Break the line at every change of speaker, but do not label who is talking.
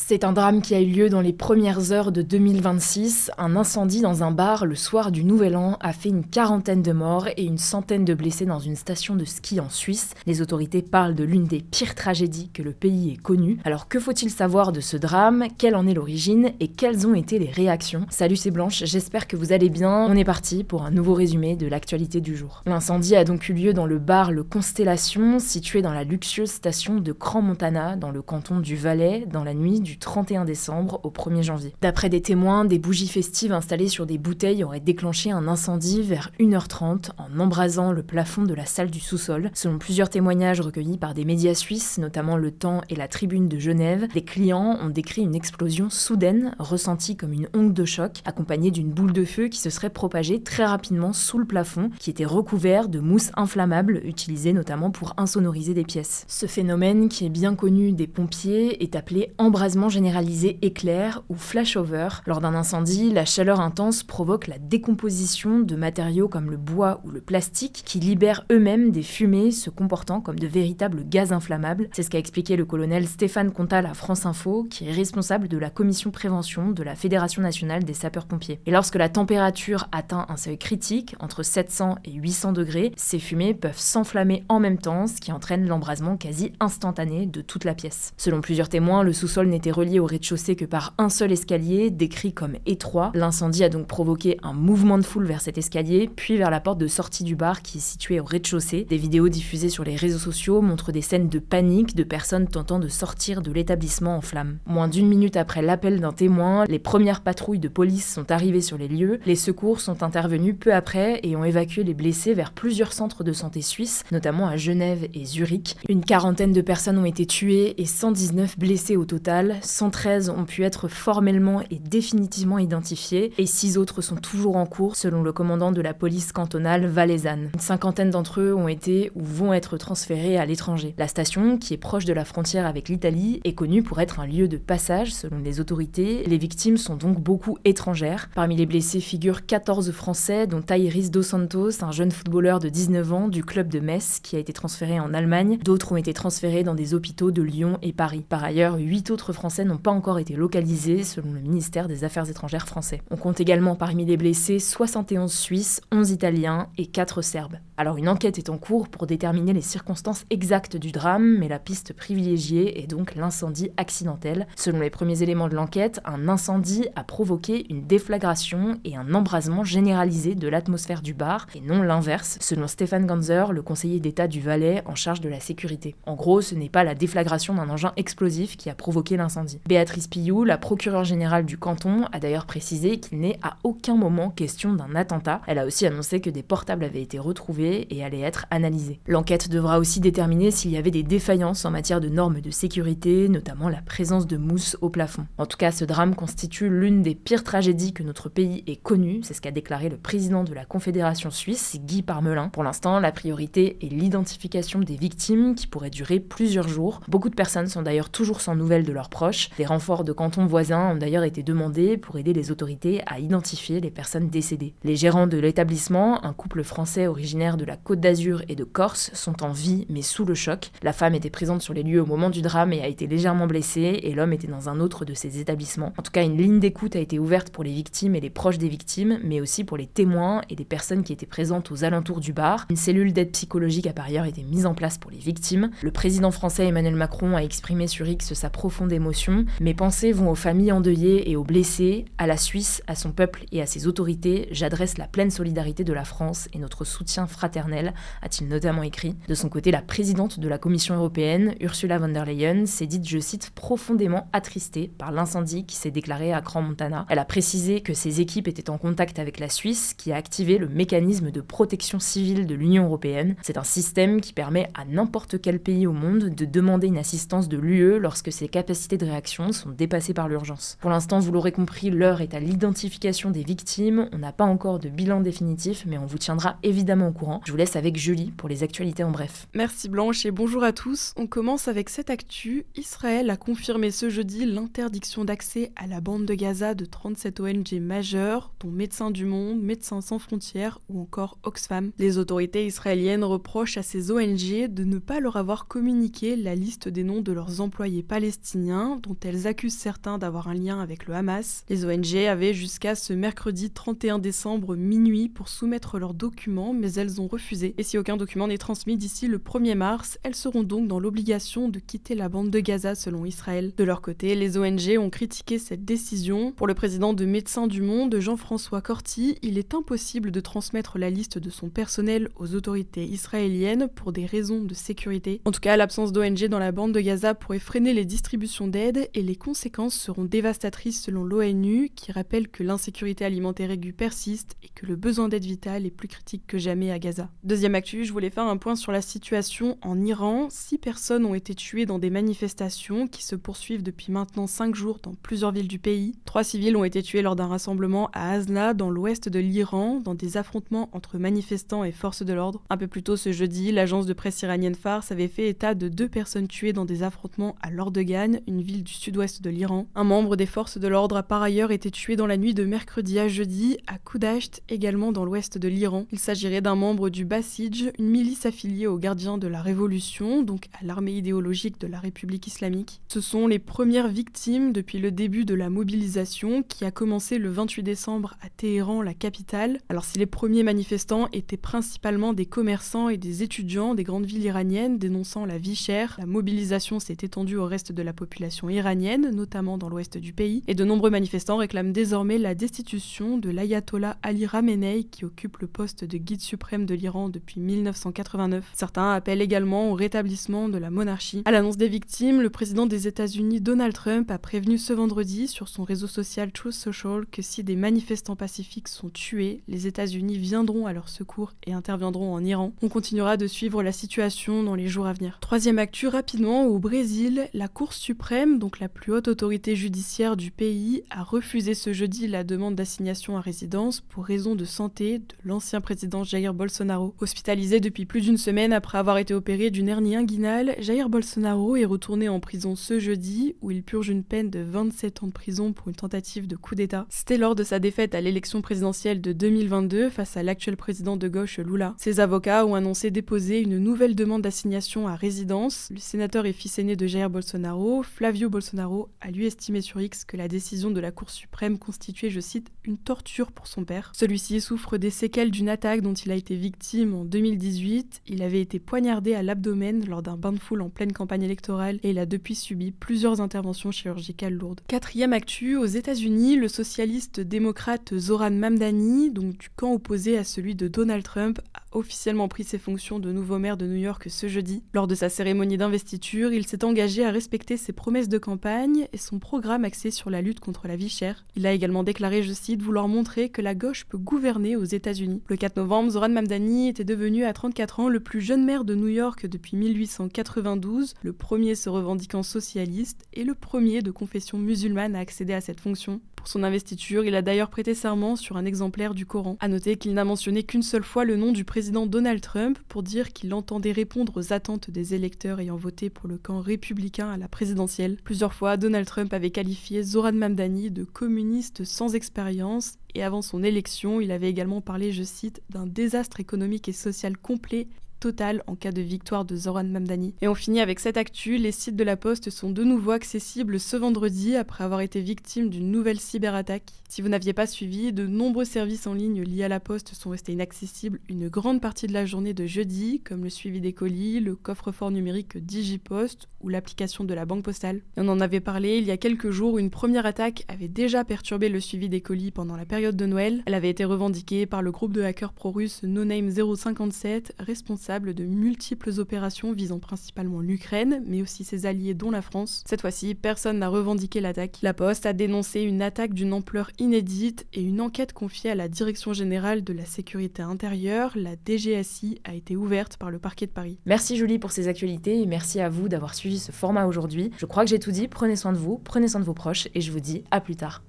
C'est un drame qui a eu lieu dans les premières heures de 2026. Un incendie dans un bar le soir du Nouvel An a fait une quarantaine de morts et une centaine de blessés dans une station de ski en Suisse. Les autorités parlent de l'une des pires tragédies que le pays ait connues. Alors que faut-il savoir de ce drame? Quelle en est l'origine? Et quelles ont été les réactions? Salut, c'est Blanche, j'espère que vous allez bien. On est parti pour un nouveau résumé de l'actualité du jour. L'incendie a donc eu lieu dans le bar Le Constellation, situé dans la luxueuse station de Crans-Montana, dans le canton du Valais, dans la nuit du 31 décembre au 1er janvier. D'après des témoins, des bougies festives installées sur des bouteilles auraient déclenché un incendie vers 1h30 en embrasant le plafond de la salle du sous-sol. Selon plusieurs témoignages recueillis par des médias suisses, notamment Le Temps et la Tribune de Genève, des clients ont décrit une explosion soudaine, ressentie comme une onde de choc, accompagnée d'une boule de feu qui se serait propagée très rapidement sous le plafond, qui était recouvert de mousse inflammable, utilisée notamment pour insonoriser des pièces. Ce phénomène, qui est bien connu des pompiers, est appelé embrasement généralisé éclair ou flashover. Lors d'un incendie, la chaleur intense provoque la décomposition de matériaux comme le bois ou le plastique qui libèrent eux-mêmes des fumées se comportant comme de véritables gaz inflammables. C'est ce qu'a expliqué le colonel Stéphane Contal à France Info, qui est responsable de la commission prévention de la Fédération nationale des sapeurs-pompiers. Et lorsque la température atteint un seuil critique, entre 700 et 800 degrés, ces fumées peuvent s'enflammer en même temps, ce qui entraîne l'embrasement quasi instantané de toute la pièce. Selon plusieurs témoins, le sous-sol n'était relié au rez-de-chaussée que par un seul escalier, décrit comme étroit. L'incendie a donc provoqué un mouvement de foule vers cet escalier, puis vers la porte de sortie du bar qui est située au rez-de-chaussée. Des vidéos diffusées sur les réseaux sociaux montrent des scènes de panique de personnes tentant de sortir de l'établissement en flammes. Moins d'une minute après l'appel d'un témoin, les premières patrouilles de police sont arrivées sur les lieux. Les secours sont intervenus peu après et ont évacué les blessés vers plusieurs centres de santé suisses, notamment à Genève et Zurich. Une quarantaine de personnes ont été tuées et 119 blessés au total. 113 ont pu être formellement et définitivement identifiés et 6 autres sont toujours en cours selon le commandant de la police cantonale valaisanne. Une cinquantaine d'entre eux ont été ou vont être transférés à l'étranger. La station, qui est proche de la frontière avec l'Italie, est connue pour être un lieu de passage selon les autorités. Les victimes sont donc beaucoup étrangères. Parmi les blessés figurent 14 Français, dont Thaïris Dos Santos, un jeune footballeur de 19 ans du club de Metz qui a été transféré en Allemagne. D'autres ont été transférés dans des hôpitaux de Lyon et Paris. Par ailleurs, 8 autres Français n'ont pas encore été localisés selon le ministère des Affaires étrangères français. On compte également parmi les blessés 71 Suisses, 11 Italiens et 4 Serbes. Alors une enquête est en cours pour déterminer les circonstances exactes du drame, mais la piste privilégiée est donc l'incendie accidentel. Selon les premiers éléments de l'enquête, un incendie a provoqué une déflagration et un embrasement généralisé de l'atmosphère du bar, et non l'inverse, selon Stéphane Ganzer, le conseiller d'État du Valais en charge de la sécurité. En gros, ce n'est pas la déflagration d'un engin explosif qui a provoqué l'incendie. Béatrice Pillou, la procureure générale du canton, a d'ailleurs précisé qu'il n'est à aucun moment question d'un attentat. Elle a aussi annoncé que des portables avaient été retrouvés et allaient être analysés. L'enquête devra aussi déterminer s'il y avait des défaillances en matière de normes de sécurité, notamment la présence de mousse au plafond. En tout cas, ce drame constitue l'une des pires tragédies que notre pays ait connues, c'est ce qu'a déclaré le président de la Confédération suisse, Guy Parmelin. Pour l'instant, la priorité est l'identification des victimes qui pourrait durer plusieurs jours. Beaucoup de personnes sont d'ailleurs toujours sans nouvelles de leurs proches. Des renforts de cantons voisins ont d'ailleurs été demandés pour aider les autorités à identifier les personnes décédées. Les gérants de l'établissement, un couple français originaire de la Côte d'Azur et de Corse, sont en vie mais sous le choc. La femme était présente sur les lieux au moment du drame et a été légèrement blessée, et l'homme était dans un autre de ses établissements. En tout cas, une ligne d'écoute a été ouverte pour les victimes et les proches des victimes, mais aussi pour les témoins et les personnes qui étaient présentes aux alentours du bar. Une cellule d'aide psychologique a par ailleurs été mise en place pour les victimes. Le président français Emmanuel Macron a exprimé sur X sa profonde émotion. Mes pensées vont aux familles endeuillées et aux blessés, à la Suisse, à son peuple et à ses autorités. J'adresse la pleine solidarité de la France et notre soutien fraternel, a-t-il notamment écrit. De son côté, la présidente de la Commission européenne, Ursula von der Leyen, s'est dite, je cite, profondément attristée par l'incendie qui s'est déclaré à Crans-Montana. Elle a précisé que ses équipes étaient en contact avec la Suisse, qui a activé le mécanisme de protection civile de l'Union européenne. C'est un système qui permet à n'importe quel pays au monde de demander une assistance de l'UE lorsque ses capacités de réaction sont dépassées par l'urgence. Pour l'instant, vous l'aurez compris, l'heure est à l'identification des victimes. On n'a pas encore de bilan définitif, mais on vous tiendra évidemment au courant. Je vous laisse avec Julie pour les actualités en bref.
Merci Blanche et bonjour à tous. On commence avec cette actu. Israël a confirmé ce jeudi l'interdiction d'accès à la bande de Gaza de 37 ONG majeures, dont Médecins du Monde, Médecins sans frontières ou encore Oxfam. Les autorités israéliennes reprochent à ces ONG de ne pas leur avoir communiqué la liste des noms de leurs employés palestiniens Iraniens, dont elles accusent certains d'avoir un lien avec le Hamas. Les ONG avaient jusqu'à ce mercredi 31 décembre minuit pour soumettre leurs documents, mais elles ont refusé. Et si aucun document n'est transmis d'ici le 1er mars, elles seront donc dans l'obligation de quitter la bande de Gaza selon Israël. De leur côté, les ONG ont critiqué cette décision. Pour le président de Médecins du Monde, Jean-François Corti, il est impossible de transmettre la liste de son personnel aux autorités israéliennes pour des raisons de sécurité. En tout cas, l'absence d'ONG dans la bande de Gaza pourrait freiner les distributions d'aide et les conséquences seront dévastatrices selon l'ONU, qui rappelle que l'insécurité alimentaire aiguë persiste et que le besoin d'aide vitale est plus critique que jamais à Gaza. Deuxième actu, je voulais faire un point sur la situation en Iran. 6 personnes ont été tuées dans des manifestations qui se poursuivent depuis maintenant 5 jours dans plusieurs villes du pays. 3 civils ont été tués lors d'un rassemblement à Azna, dans l'ouest de l'Iran, dans des affrontements entre manifestants et forces de l'ordre. Un peu plus tôt ce jeudi, l'agence de presse iranienne Fars avait fait état de 2 personnes tuées dans des affrontements à Lordegan, une ville du sud-ouest de l'Iran. Un membre des forces de l'ordre a par ailleurs été tué dans la nuit de mercredi à jeudi à Koudasht, également dans l'ouest de l'Iran. Il s'agirait d'un membre du Basij, une milice affiliée aux gardiens de la Révolution, donc à l'armée idéologique de la République islamique. Ce sont les premières victimes depuis le début de la mobilisation qui a commencé le 28 décembre à Téhéran, la capitale. Alors si les premiers manifestants étaient principalement des commerçants et des étudiants des grandes villes iraniennes dénonçant la vie chère, la mobilisation s'est étendue au reste de la population iranienne, notamment dans l'ouest du pays, et de nombreux manifestants réclament désormais la destitution de l'ayatollah Ali Khamenei qui occupe le poste de guide suprême de l'Iran depuis 1989. Certains appellent également au rétablissement de la monarchie. À l'annonce des victimes, le président des États-Unis Donald Trump a prévenu ce vendredi sur son réseau social Truth Social que si des manifestants pacifiques sont tués, les États-Unis viendront à leur secours et interviendront en Iran. On continuera de suivre la situation dans les jours à venir. Troisième actu, rapidement, au Brésil, la Cour suprême, donc la plus haute autorité judiciaire du pays, a refusé ce jeudi la demande d'assignation à résidence pour raison de santé de l'ancien président Jair Bolsonaro. Hospitalisé depuis plus d'une semaine après avoir été opéré d'une hernie inguinale, Jair Bolsonaro est retourné en prison ce jeudi où il purge une peine de 27 ans de prison pour une tentative de coup d'État. C'était lors de sa défaite à l'élection présidentielle de 2022 face à l'actuel président de gauche Lula. Ses avocats ont annoncé déposer une nouvelle demande d'assignation à résidence. Le sénateur et fils aîné de Jair Bolsonaro, Flávio Bolsonaro, a lui estimé sur X que la décision de la Cour suprême constituait, je cite, une torture pour son père. Celui-ci souffre des séquelles d'une attaque dont il a été victime en 2018. Il avait été poignardé à l'abdomen lors d'un bain de foule en pleine campagne électorale et il a depuis subi plusieurs interventions chirurgicales lourdes. Quatrième actu, aux États-Unis, le socialiste démocrate Zoran Mamdani, donc du camp opposé à celui de Donald Trump, a officiellement pris ses fonctions de nouveau maire de New York ce jeudi. Lors de sa cérémonie d'investiture, il s'est engagé à respecter ses promesses de campagne et son programme axé sur la lutte contre la vie chère. Il a également déclaré, je cite, vouloir montrer que la gauche peut gouverner aux États-Unis. Le 4 novembre, Zoran Mamdani était devenu à 34 ans le plus jeune maire de New York depuis 1892, le premier se revendiquant socialiste et le premier de confession musulmane à accéder à cette fonction. Pour son investiture, il a d'ailleurs prêté serment sur un exemplaire du Coran. À noter qu'il n'a mentionné qu'une seule fois le nom du président Donald Trump pour dire qu'il entendait répondre aux attentes des électeurs ayant voté pour le camp républicain à la présidentielle. Plusieurs fois, Donald Trump avait qualifié Zoran Mamdani de communiste sans expérience et avant son élection, il avait également parlé, je cite, d'un désastre économique et social complet total en cas de victoire de Zoran Mamdani. Et on finit avec cette actu, les sites de la Poste sont de nouveau accessibles ce vendredi après avoir été victimes d'une nouvelle cyberattaque. Si vous n'aviez pas suivi, de nombreux services en ligne liés à la Poste sont restés inaccessibles une grande partie de la journée de jeudi, comme le suivi des colis, le coffre-fort numérique DigiPost ou l'application de la Banque Postale. Et on en avait parlé il y a quelques jours où une première attaque avait déjà perturbé le suivi des colis pendant la période de Noël. Elle avait été revendiquée par le groupe de hackers pro-russes NoName 057, responsable de multiples opérations visant principalement l'Ukraine, mais aussi ses alliés dont la France. Cette fois-ci, personne n'a revendiqué l'attaque. La Poste a dénoncé une attaque d'une ampleur inédite et une enquête confiée à la Direction générale de la sécurité intérieure, la DGSI, a été ouverte par le parquet de Paris.
Merci Julie pour ces actualités et merci à vous d'avoir suivi ce format aujourd'hui. Je crois que j'ai tout dit, prenez soin de vous, prenez soin de vos proches et je vous dis à plus tard.